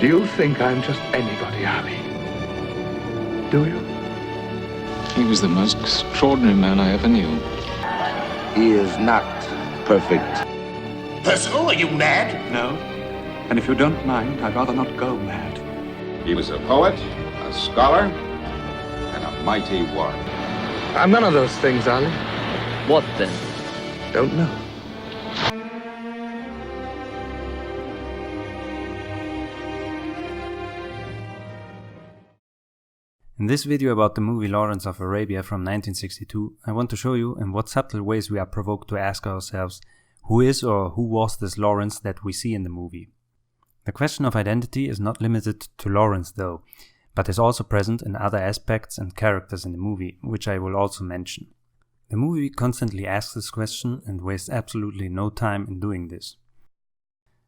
Do you think I'm just anybody, Ali? Do you? He was the most extraordinary man I ever knew. He is not perfect. Personal, are you mad? No. And if you don't mind, I'd rather not go mad. He was a poet, a scholar, and a mighty warrior. I'm none of those things, Ali. What then? Don't know. In this video about the movie Lawrence of Arabia from 1962, I want to show you in what subtle ways we are provoked to ask ourselves who is or who was this Lawrence that we see in the movie. The question of identity is not limited to Lawrence though, but is also present in other aspects and characters in the movie, which I will also mention. The movie constantly asks this question and wastes absolutely no time in doing this.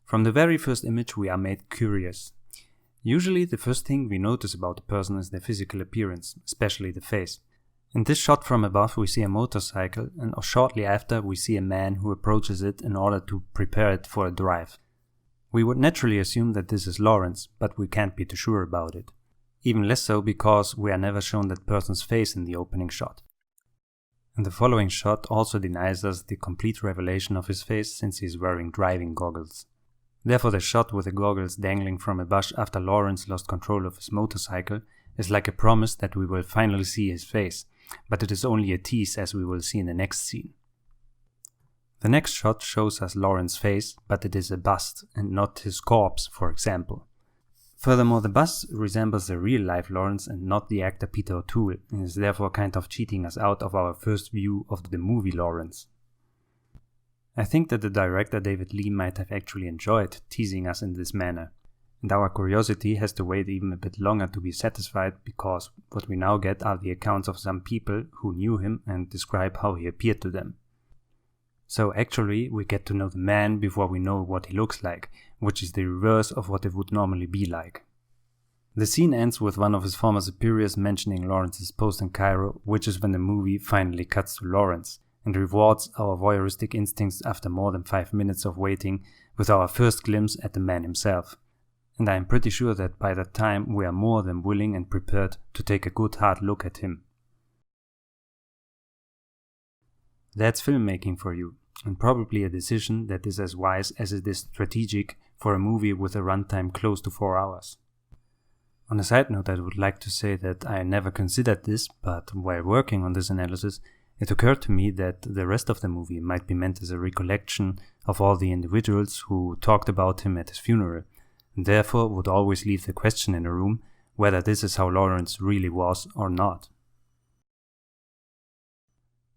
From the very first image we are made curious. Usually the first thing we notice about a person is their physical appearance, especially the face. In this shot from above we see a motorcycle, and shortly after we see a man who approaches it in order to prepare it for a drive. We would naturally assume that this is Lawrence, but we can't be too sure about it. Even less so because we are never shown that person's face in the opening shot. And the following shot also denies us the complete revelation of his face since he is wearing driving goggles. Therefore the shot with the goggles dangling from a bush after Lawrence lost control of his motorcycle is like a promise that we will finally see his face, but it is only a tease as we will see in the next scene. The next shot shows us Lawrence's face, but it is a bust and not his corpse, for example. Furthermore, the bust resembles the real-life Lawrence and not the actor Peter O'Toole, and is therefore kind of cheating us out of our first view of the movie Lawrence. I think that the director David Lee might have actually enjoyed teasing us in this manner, and our curiosity has to wait even a bit longer to be satisfied because what we now get are the accounts of some people who knew him and describe how he appeared to them. So actually we get to know the man before we know what he looks like, which is the reverse of what it would normally be like. The scene ends with one of his former superiors mentioning Lawrence's post in Cairo, which is when the movie finally cuts to Lawrence, and rewards our voyeuristic instincts after more than 5 minutes of waiting with our first glimpse at the man himself. And I am pretty sure that by that time we are more than willing and prepared to take a good hard look at him. That's filmmaking for you, and probably a decision that is as wise as it is strategic for a movie with a runtime close to 4 hours. On a side note, I would like to say that I never considered this, but while working on this analysis, it occurred to me that the rest of the movie might be meant as a recollection of all the individuals who talked about him at his funeral, and therefore would always leave the question in the room whether this is how Lawrence really was or not.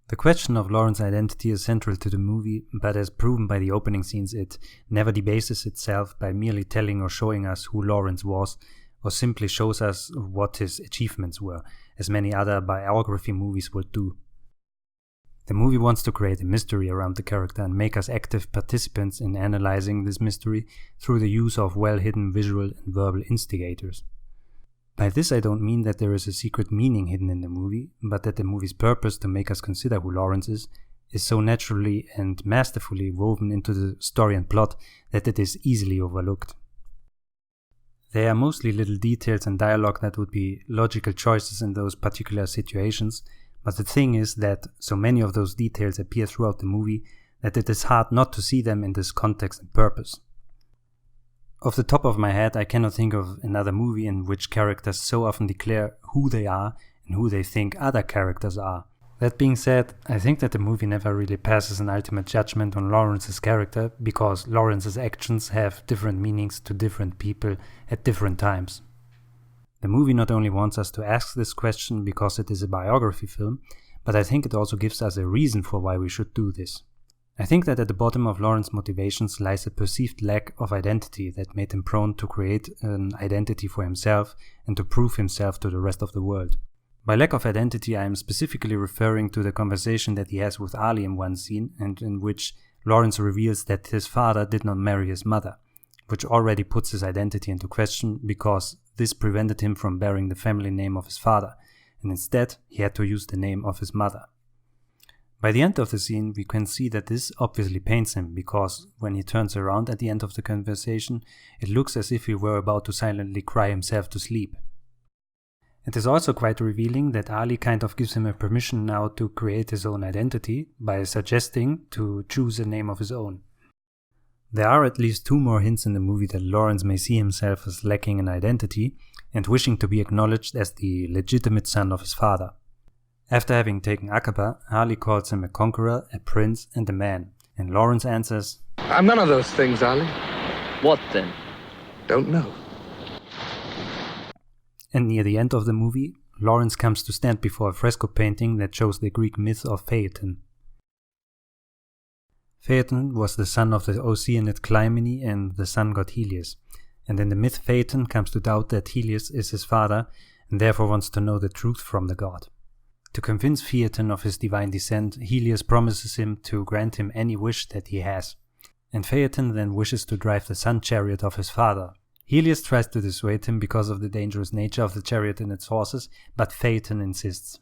The question of Lawrence's identity is central to the movie, but as proven by the opening scenes, it never debases itself by merely telling or showing us who Lawrence was, or simply shows us what his achievements were, as many other biography movies would do. The movie wants to create a mystery around the character and make us active participants in analyzing this mystery through the use of well-hidden visual and verbal instigators. By this I don't mean that there is a secret meaning hidden in the movie, but that the movie's purpose to make us consider who Lawrence is so naturally and masterfully woven into the story and plot that it is easily overlooked. They are mostly little details and dialogue that would be logical choices in those particular situations, but the thing is that so many of those details appear throughout the movie that it is hard not to see them in this context and purpose. Off the top of my head, I cannot think of another movie in which characters so often declare who they are and who they think other characters are. That being said, I think that the movie never really passes an ultimate judgment on Lawrence's character because Lawrence's actions have different meanings to different people at different times. The movie not only wants us to ask this question because it is a biography film, but I think it also gives us a reason for why we should do this. I think that at the bottom of Lawrence's motivations lies a perceived lack of identity that made him prone to create an identity for himself and to prove himself to the rest of the world. By lack of identity, I am specifically referring to the conversation that he has with Ali in one scene, and in which Lawrence reveals that his father did not marry his mother, which already puts his identity into question because this prevented him from bearing the family name of his father, and instead he had to use the name of his mother. By the end of the scene, we can see that this obviously pains him, because when he turns around at the end of the conversation, it looks as if he were about to silently cry himself to sleep. It is also quite revealing that Ali kind of gives him a permission now to create his own identity by suggesting to choose a name of his own. There are at least 2 more hints in the movie that Lawrence may see himself as lacking an identity and wishing to be acknowledged as the legitimate son of his father. After having taken Aqaba, Ali calls him a conqueror, a prince, and a man, and Lawrence answers, I'm none of those things, Ali. What then? Don't know. And near the end of the movie, Lawrence comes to stand before a fresco painting that shows the Greek myth of Phaeton. Phaeton was the son of the Oceanid Clymene and the sun god Helios, and in the myth Phaeton comes to doubt that Helios is his father and therefore wants to know the truth from the god. To convince Phaeton of his divine descent, Helios promises him to grant him any wish that he has, and Phaeton then wishes to drive the sun chariot of his father. Helios tries to dissuade him because of the dangerous nature of the chariot and its horses, but Phaeton insists.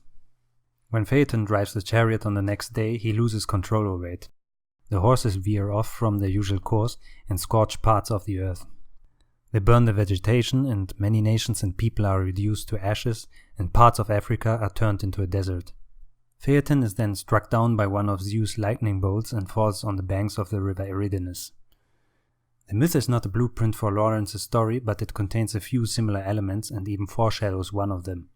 When Phaeton drives the chariot on the next day, he loses control over it. The horses veer off from their usual course and scorch parts of the earth. They burn the vegetation, and many nations and people are reduced to ashes, and parts of Africa are turned into a desert. Phaeton is then struck down by one of Zeus' lightning bolts and falls on the banks of the river Eridanus. The myth is not a blueprint for Lawrence's story, but it contains a few similar elements and even foreshadows one of them.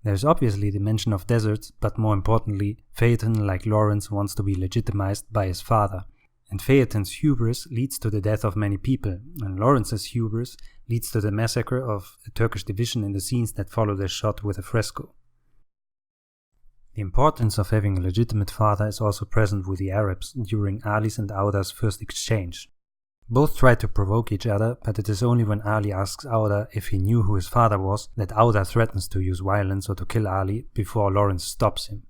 There is obviously the mention of deserts, but more importantly, Phaeton, like Lawrence, wants to be legitimized by his father. And Phaeton's hubris leads to the death of many people, and Lawrence's hubris leads to the massacre of a Turkish division in the scenes that follow their shot with a fresco. The importance of having a legitimate father is also present with the Arabs during Ali's and Auda's first exchange. Both try to provoke each other, but it is only when Ali asks Auda if he knew who his father was that Auda threatens to use violence or to kill Ali before Lawrence stops him.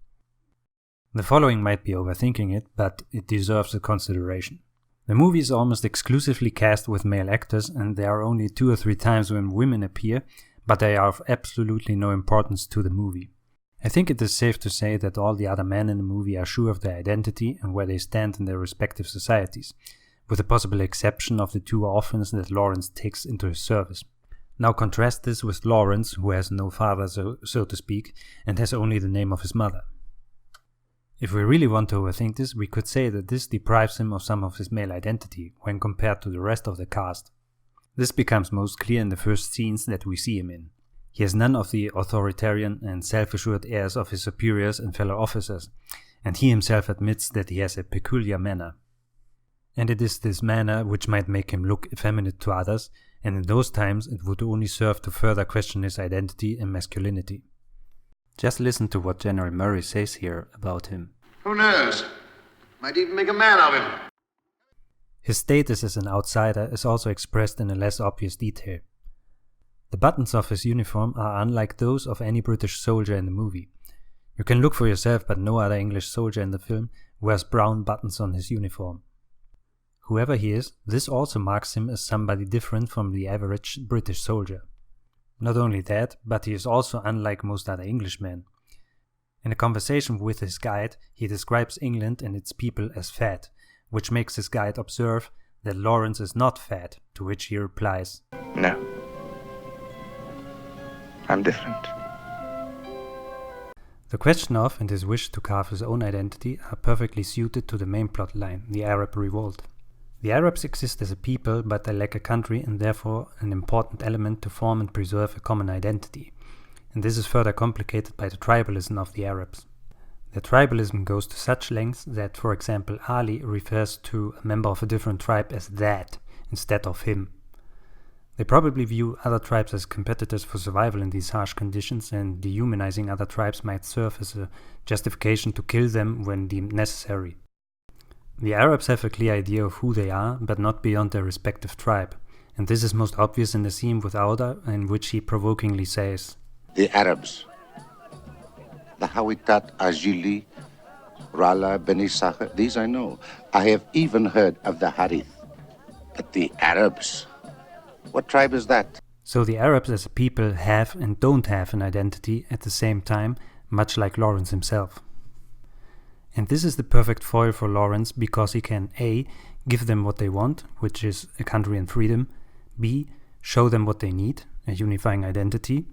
The following might be overthinking it, but it deserves a consideration. The movie is almost exclusively cast with male actors, and there are only 2 or 3 times when women appear, but they are of absolutely no importance to the movie. I think it is safe to say that all the other men in the movie are sure of their identity and where they stand in their respective societies, with the possible exception of the 2 orphans that Lawrence takes into his service. Now contrast this with Lawrence, who has no father, so to speak, and has only the name of his mother. If we really want to overthink this, we could say that this deprives him of some of his male identity when compared to the rest of the cast. This becomes most clear in the first scenes that we see him in. He has none of the authoritarian and self-assured airs of his superiors and fellow officers, and he himself admits that he has a peculiar manner. And it is this manner which might make him look effeminate to others, and in those times it would only serve to further question his identity and masculinity. Just listen to what General Murray says here about him. Who knows? Might even make a man of him. His status as an outsider is also expressed in a less obvious detail. The buttons of his uniform are unlike those of any British soldier in the movie. You can look for yourself, but no other English soldier in the film wears brown buttons on his uniform. Whoever he is, this also marks him as somebody different from the average British soldier. Not only that, but he is also unlike most other Englishmen. In a conversation with his guide, he describes England and its people as fat, which makes his guide observe that Lawrence is not fat, to which he replies, No. I'm different. The question of and his wish to carve his own identity are perfectly suited to the main plot line, the Arab Revolt. The Arabs exist as a people, but they lack a country and therefore an important element to form and preserve a common identity. And this is further complicated by the tribalism of the Arabs. Their tribalism goes to such lengths that, for example, Ali refers to a member of a different tribe as that instead of him. They probably view other tribes as competitors for survival in these harsh conditions, and dehumanizing other tribes might serve as a justification to kill them when deemed necessary. The Arabs have a clear idea of who they are, but not beyond their respective tribe, and this is most obvious in the scene with Auda, in which he provokingly says, The Arabs, the Hawitat, Ajili, Rala, Beni Sakhr, these I know. I have even heard of the Harith. But the Arabs, what tribe is that? So the Arabs as a people have and don't have an identity at the same time, much like Lawrence himself. And this is the perfect foil for Lawrence because he can A. give them what they want, which is a country and freedom, B. show them what they need, a unifying identity,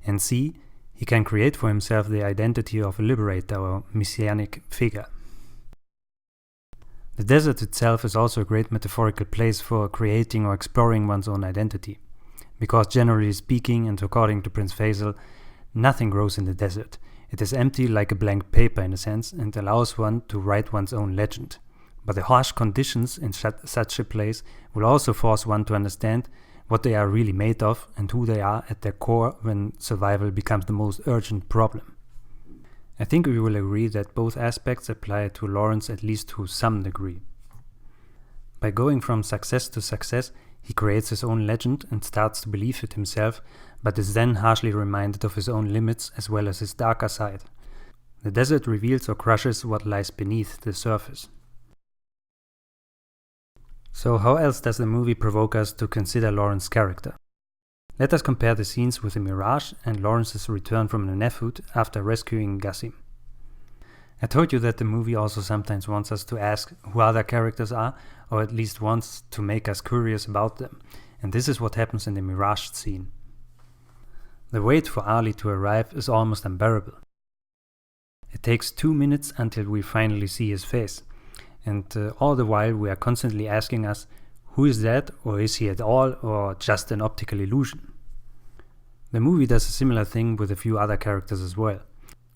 and C. he can create for himself the identity of a liberator or messianic figure. The desert itself is also a great metaphorical place for creating or exploring one's own identity, because generally speaking, and according to Prince Faisal, nothing grows in the desert. It is empty like a blank paper in a sense and allows one to write one's own legend. But the harsh conditions in such a place will also force one to understand what they are really made of and who they are at their core when survival becomes the most urgent problem. I think we will agree that both aspects apply to Lawrence at least to some degree. By going from success to success, he creates his own legend and starts to believe it himself, but is then harshly reminded of his own limits as well as his darker side. The desert reveals or crushes what lies beneath the surface. So how else does the movie provoke us to consider Lawrence's character? Let us compare the scenes with the Mirage and Lawrence's return from the Nefut after rescuing Gassim. I told you that the movie also sometimes wants us to ask who other characters are, or at least wants to make us curious about them, and this is what happens in the Mirage scene. The wait for Ali to arrive is almost unbearable. It takes 2 minutes until we finally see his face, and all the while we are constantly asking us, who is that, or is he at all, or just an optical illusion? The movie does a similar thing with a few other characters as well.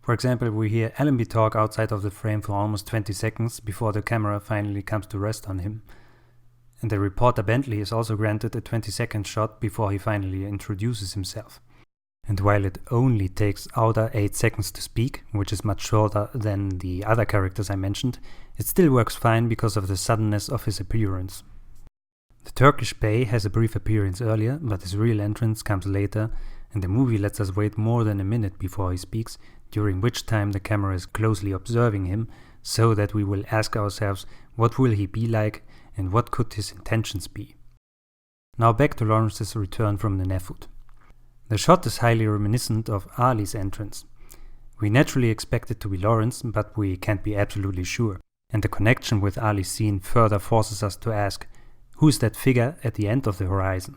For example, we hear Allenby talk outside of the frame for almost 20 seconds before the camera finally comes to rest on him. And the reporter Bentley is also granted a 20-second shot before he finally introduces himself. And while it only takes Auda 8 seconds to speak, which is much shorter than the other characters I mentioned, it still works fine because of the suddenness of his appearance. The Turkish Bey has a brief appearance earlier, but his real entrance comes later, and the movie lets us wait more than a minute before he speaks, during which time the camera is closely observing him, so that we will ask ourselves what will he be like and what could his intentions be. Now back to Lawrence's return from the Nefut. The shot is highly reminiscent of Ali's entrance. We naturally expect it to be Lawrence, but we can't be absolutely sure, and the connection with Ali's scene further forces us to ask, who is that figure at the end of the horizon?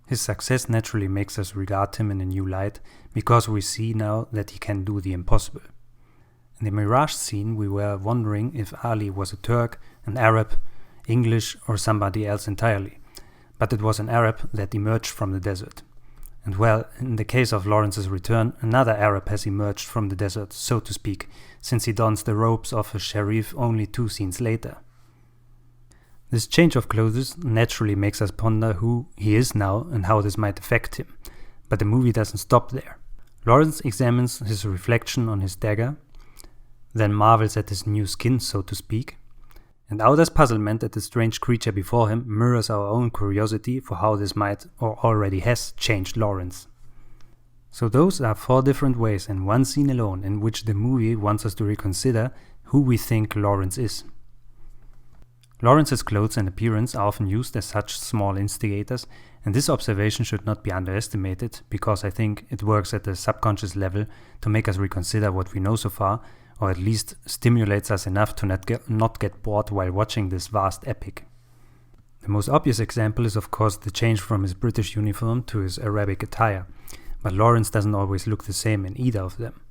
His success naturally makes us regard him in a new light, because we see now that he can do the impossible. In the Mirage scene we were wondering if Ali was a Turk, an Arab, English or somebody else entirely, but it was an Arab that emerged from the desert. And well, in the case of Lawrence's return, another Arab has emerged from the desert, so to speak, since he dons the robes of a sheriff only 2 scenes later. This change of clothes naturally makes us ponder who he is now and how this might affect him, but the movie doesn't stop there. Lawrence examines his reflection on his dagger, then marvels at his new skin, so to speak, and Auda's puzzlement at the strange creature before him mirrors our own curiosity for how this might or already has changed Lawrence. So those are 4 different ways in one scene alone in which the movie wants us to reconsider who we think Lawrence is. Lawrence's clothes and appearance are often used as such small instigators, and this observation should not be underestimated because I think it works at the subconscious level to make us reconsider what we know so far, or at least stimulates us enough to not get bored while watching this vast epic. The most obvious example is of course the change from his British uniform to his Arabic attire, but Lawrence doesn't always look the same in either of them.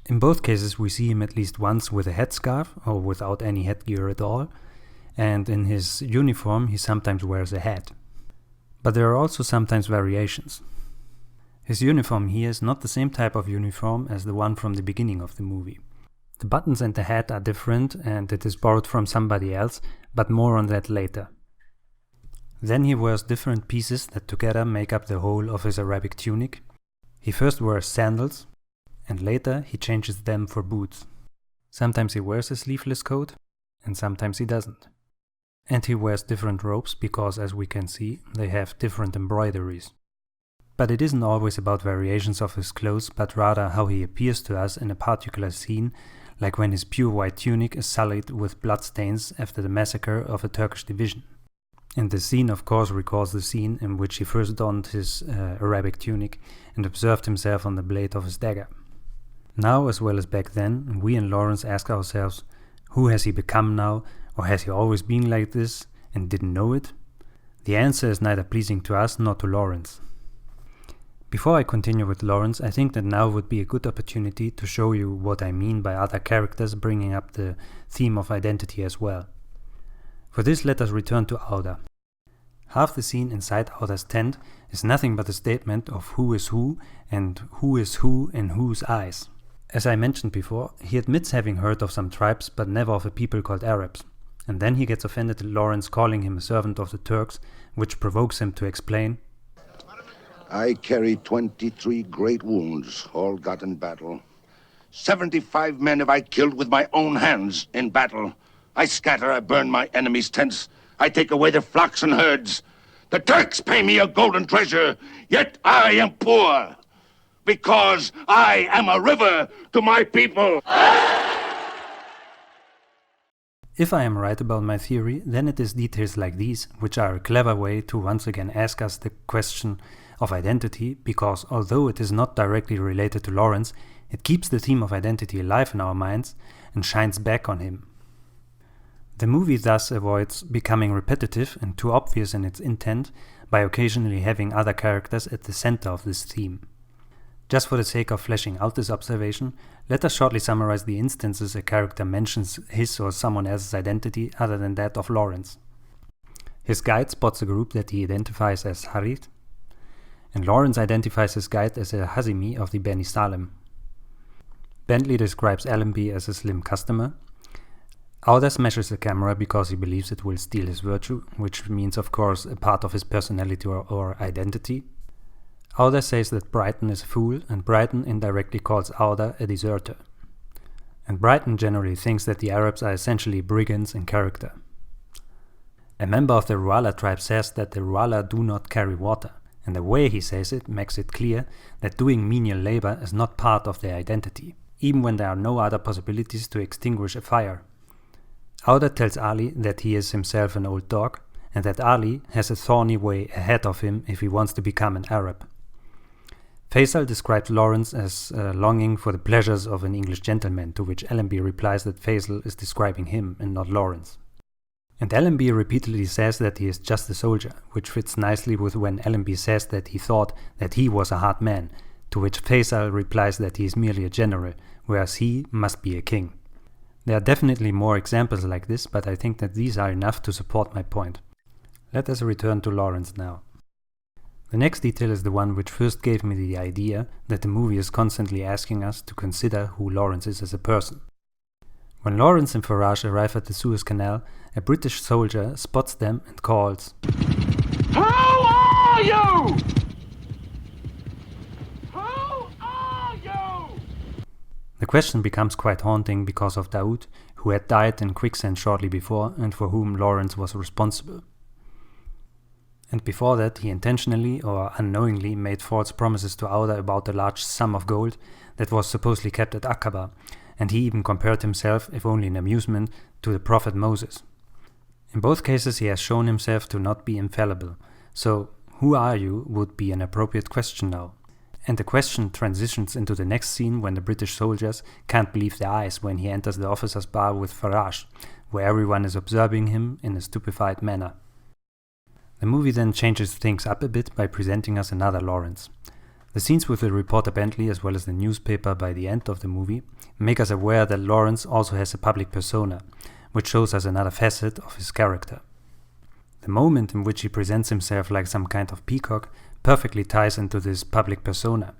In both cases we see him at least once with a headscarf or without any headgear at all, and in his uniform he sometimes wears a hat. But there are also sometimes variations. His uniform here is not the same type of uniform as the one from the beginning of the movie. The buttons and the hat are different and it is borrowed from somebody else, but more on that later. Then he wears different pieces that together make up the whole of his Arabic tunic. He first wears sandals, and later he changes them for boots. Sometimes he wears a sleeveless coat, and sometimes he doesn't. And he wears different robes because, as we can see, they have different embroideries. But it isn't always about variations of his clothes, but rather how he appears to us in a particular scene, like when his pure white tunic is sullied with bloodstains after the massacre of a Turkish division. And the scene of course recalls the scene in which he first donned his Arabic tunic and observed himself on the blade of his dagger. Now, as well as back then, we and Lawrence ask ourselves, who has he become now, or has he always been like this and didn't know it? The answer is neither pleasing to us nor to Lawrence. Before I continue with Lawrence, I think that now would be a good opportunity to show you what I mean by other characters bringing up the theme of identity as well. For this, let us return to Auda. Half the scene inside Auda's tent is nothing but a statement of who is who and who is who in whose eyes. As I mentioned before, he admits having heard of some tribes but never of a people called Arabs. And then he gets offended at Lawrence calling him a servant of the Turks, which provokes him to explain, I carry 23 great wounds, all got in battle. 75 men have I killed with my own hands in battle. I scatter, I burn my enemies' tents. I take away their flocks and herds. The Turks pay me a golden treasure, yet I am poor. Because I am a river to my people. If I am right about my theory, then it is details like these which are a clever way to once again ask us the question of identity, because although it is not directly related to Lawrence, it keeps the theme of identity alive in our minds and shines back on him. The movie thus avoids becoming repetitive and too obvious in its intent by occasionally having other characters at the center of this theme. Just for the sake of fleshing out this observation, let us shortly summarize the instances a character mentions his or someone else's identity other than that of Lawrence. His guide spots a group that he identifies as Harith, and Lawrence identifies his guide as a Hazimi of the Beni Salem. Bentley describes Allenby as a slim customer. Auda smashes the camera because he believes it will steal his virtue, which means of course a part of his personality or identity. Auda says that Brighton is a fool, and Brighton indirectly calls Auda a deserter. And Brighton generally thinks that the Arabs are essentially brigands in character. A member of the Ruala tribe says that the Ruala do not carry water, and the way he says it makes it clear that doing menial labor is not part of their identity, even when there are no other possibilities to extinguish a fire. Auda tells Ali that he is himself an old dog, and that Ali has a thorny way ahead of him if he wants to become an Arab. Faisal describes Lawrence as longing for the pleasures of an English gentleman, to which Allenby replies that Faisal is describing him and not Lawrence. And Allenby repeatedly says that he is just a soldier, which fits nicely with when Allenby says that he thought that he was a hard man, to which Faisal replies that he is merely a general, whereas he must be a king. There are definitely more examples like this, but I think that these are enough to support my point. Let us return to Lawrence now. The next detail is the one which first gave me the idea that the movie is constantly asking us to consider who Lawrence is as a person. When Lawrence and Farage arrive at the Suez Canal, a British soldier spots them and calls, Who are you? Who are you? The question becomes quite haunting because of Daoud, who had died in quicksand shortly before and for whom Lawrence was responsible. And before that, he intentionally or unknowingly made false promises to Auda about the large sum of gold that was supposedly kept at Aqaba, and he even compared himself, if only in amusement, to the prophet Moses. In both cases he has shown himself to not be infallible, so who are you would be an appropriate question now. And the question transitions into the next scene when the British soldiers can't believe their eyes when he enters the officer's bar with Farage, where everyone is observing him in a stupefied manner. The movie then changes things up a bit by presenting us another Lawrence. The scenes with the reporter Bentley as well as the newspaper by the end of the movie make us aware that Lawrence also has a public persona, which shows us another facet of his character. The moment in which he presents himself like some kind of peacock perfectly ties into this public persona.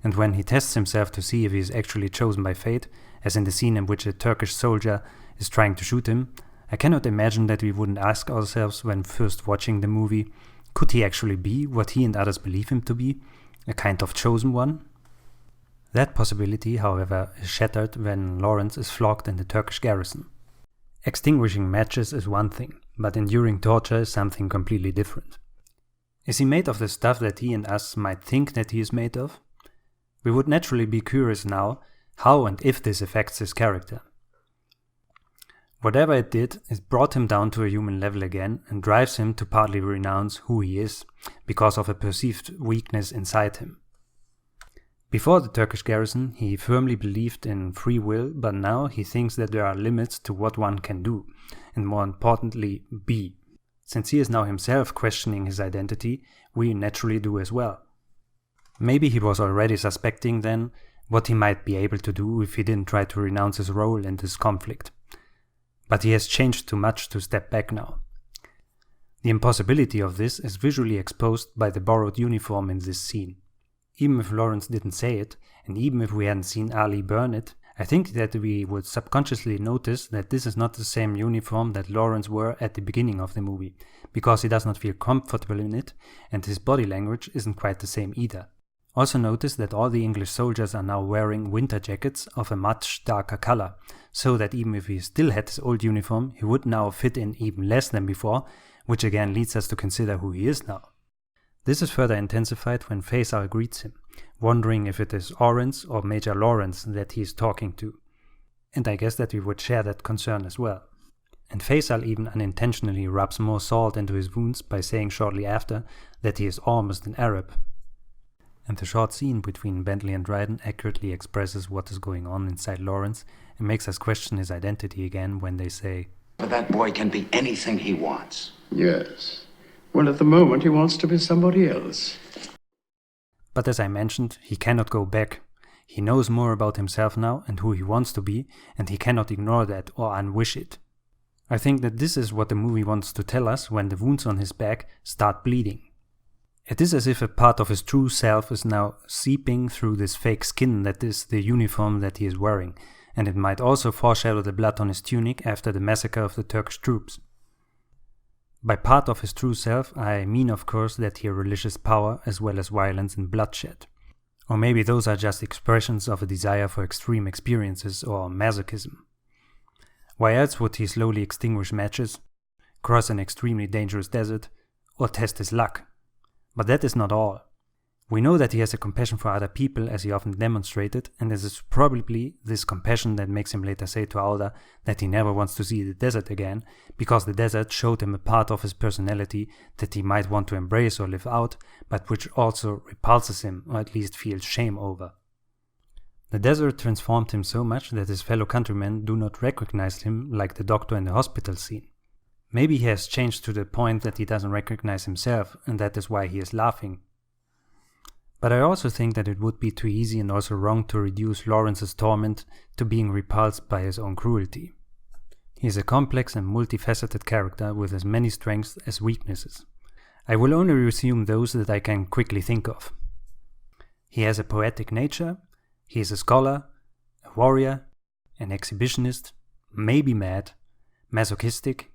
And when he tests himself to see if he is actually chosen by fate, as in the scene in which a Turkish soldier is trying to shoot him, I cannot imagine that we wouldn't ask ourselves when first watching the movie, could he actually be what he and others believe him to be, a kind of chosen one? That possibility, however, is shattered when Lawrence is flogged in the Turkish garrison. Extinguishing matches is one thing, but enduring torture is something completely different. Is he made of the stuff that he and us might think that he is made of? We would naturally be curious now how and if this affects his character. Whatever it did, it brought him down to a human level again and drives him to partly renounce who he is, because of a perceived weakness inside him. Before the Turkish garrison, he firmly believed in free will, but now he thinks that there are limits to what one can do, and more importantly, be. Since he is now himself questioning his identity, we naturally do as well. Maybe he was already suspecting then what he might be able to do if he didn't try to renounce his role in this conflict. But he has changed too much to step back now. The impossibility of this is visually exposed by the borrowed uniform in this scene. Even if Lawrence didn't say it, and even if we hadn't seen Ali burn it, I think that we would subconsciously notice that this is not the same uniform that Lawrence wore at the beginning of the movie, because he does not feel comfortable in it, and his body language isn't quite the same either. Also notice that all the English soldiers are now wearing winter jackets of a much darker color, so that even if he still had his old uniform, he would now fit in even less than before, which again leads us to consider who he is now. This is further intensified when Faisal greets him, wondering if it is Orenz or Major Lawrence that he is talking to. And I guess that we would share that concern as well. And Faisal even unintentionally rubs more salt into his wounds by saying shortly after that he is almost an Arab. And the short scene between Bentley and Dryden accurately expresses what is going on inside Lawrence and makes us question his identity again when they say, "But that boy can be anything he wants." Yes. Well, at the moment, he wants to be somebody else. But as I mentioned, he cannot go back. He knows more about himself now and who he wants to be, and he cannot ignore that or unwish it. I think that this is what the movie wants to tell us when the wounds on his back start bleeding. It is as if a part of his true self is now seeping through this fake skin that is the uniform that he is wearing, and it might also foreshadow the blood on his tunic after the massacre of the Turkish troops. By part of his true self, I mean of course that he relishes power as well as violence and bloodshed. Or maybe those are just expressions of a desire for extreme experiences or masochism. Why else would he slowly extinguish matches, cross an extremely dangerous desert, or test his luck? But that is not all. We know that he has a compassion for other people, as he often demonstrated, and it is probably this compassion that makes him later say to Alda that he never wants to see the desert again, because the desert showed him a part of his personality that he might want to embrace or live out, but which also repulses him, or at least feels shame over. The desert transformed him so much that his fellow countrymen do not recognize him like the doctor in the hospital scene. Maybe he has changed to the point that he doesn't recognize himself, and that is why he is laughing. But I also think that it would be too easy and also wrong to reduce Lawrence's torment to being repulsed by his own cruelty. He is a complex and multifaceted character with as many strengths as weaknesses. I will only resume those that I can quickly think of. He has a poetic nature, he is a scholar, a warrior, an exhibitionist, maybe mad, masochistic,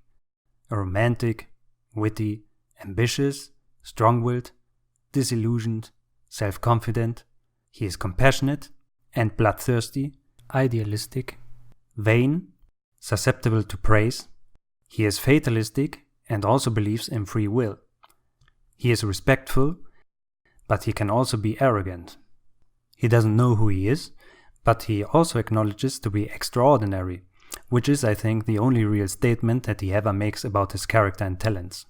a romantic, witty, ambitious, strong-willed, disillusioned, self-confident. He is compassionate and bloodthirsty, idealistic, vain, susceptible to praise. He is fatalistic and also believes in free will. He is respectful, but he can also be arrogant. He doesn't know who he is, but he also acknowledges to be extraordinary, which is, I think, the only real statement that he ever makes about his character and talents.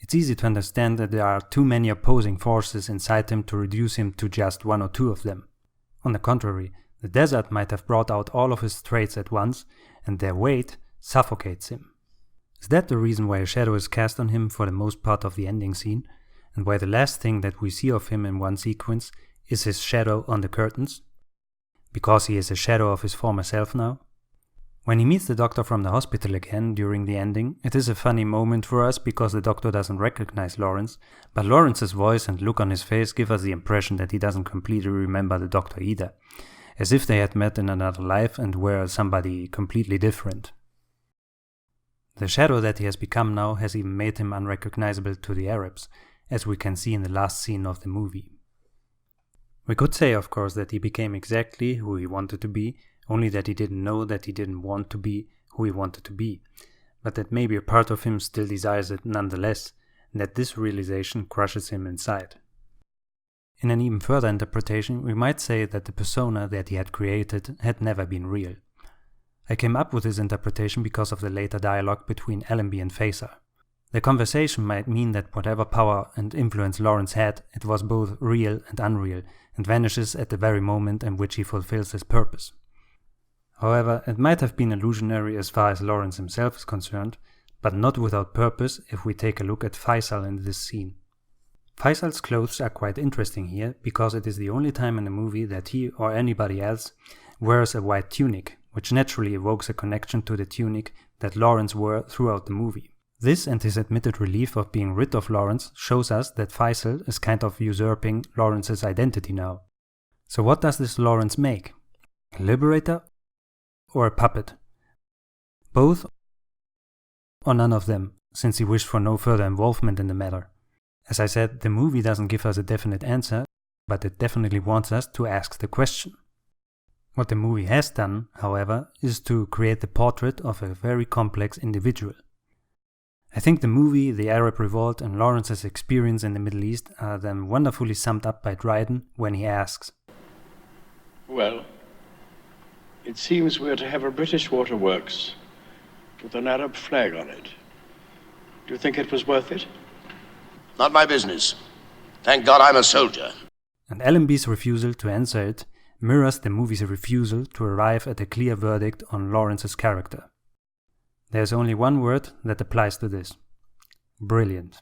It's easy to understand that there are too many opposing forces inside him to reduce him to just one or two of them. On the contrary, the desert might have brought out all of his traits at once, and their weight suffocates him. Is that the reason why a shadow is cast on him for the most part of the ending scene, and why the last thing that we see of him in one sequence is his shadow on the curtains? Because he is a shadow of his former self now? When he meets the doctor from the hospital again during the ending, it is a funny moment for us because the doctor doesn't recognize Lawrence, but Lawrence's voice and look on his face give us the impression that he doesn't completely remember the doctor either, as if they had met in another life and were somebody completely different. The shadow that he has become now has even made him unrecognizable to the Arabs, as we can see in the last scene of the movie. We could say, of course, that he became exactly who he wanted to be, only that he didn't know that he didn't want to be who he wanted to be, but that maybe a part of him still desires it nonetheless, and that this realization crushes him inside. In an even further interpretation, we might say that the persona that he had created had never been real. I came up with this interpretation because of the later dialogue between Allenby and Faisal. The conversation might mean that whatever power and influence Lawrence had, it was both real and unreal, and vanishes at the very moment in which he fulfills his purpose. However, it might have been illusionary as far as Lawrence himself is concerned, but not without purpose if we take a look at Faisal in this scene. Faisal's clothes are quite interesting here, because it is the only time in the movie that he or anybody else wears a white tunic, which naturally evokes a connection to the tunic that Lawrence wore throughout the movie. This and his admitted relief of being rid of Lawrence shows us that Faisal is kind of usurping Lawrence's identity now. So what does this Lawrence make? A liberator or a puppet? Both or none of them, since he wished for no further involvement in the matter. As I said, the movie doesn't give us a definite answer, but it definitely wants us to ask the question. What the movie has done, however, is to create the portrait of a very complex individual. I think the movie, the Arab Revolt, and Lawrence's experience in the Middle East are then wonderfully summed up by Dryden when he asks, Well, it seems we're to have a British waterworks with an Arab flag on it. Do you think it was worth it? Not my business. Thank God I'm a soldier. And Allenby's refusal to answer it mirrors the movie's refusal to arrive at a clear verdict on Lawrence's character. There's only one word that applies to this: brilliant.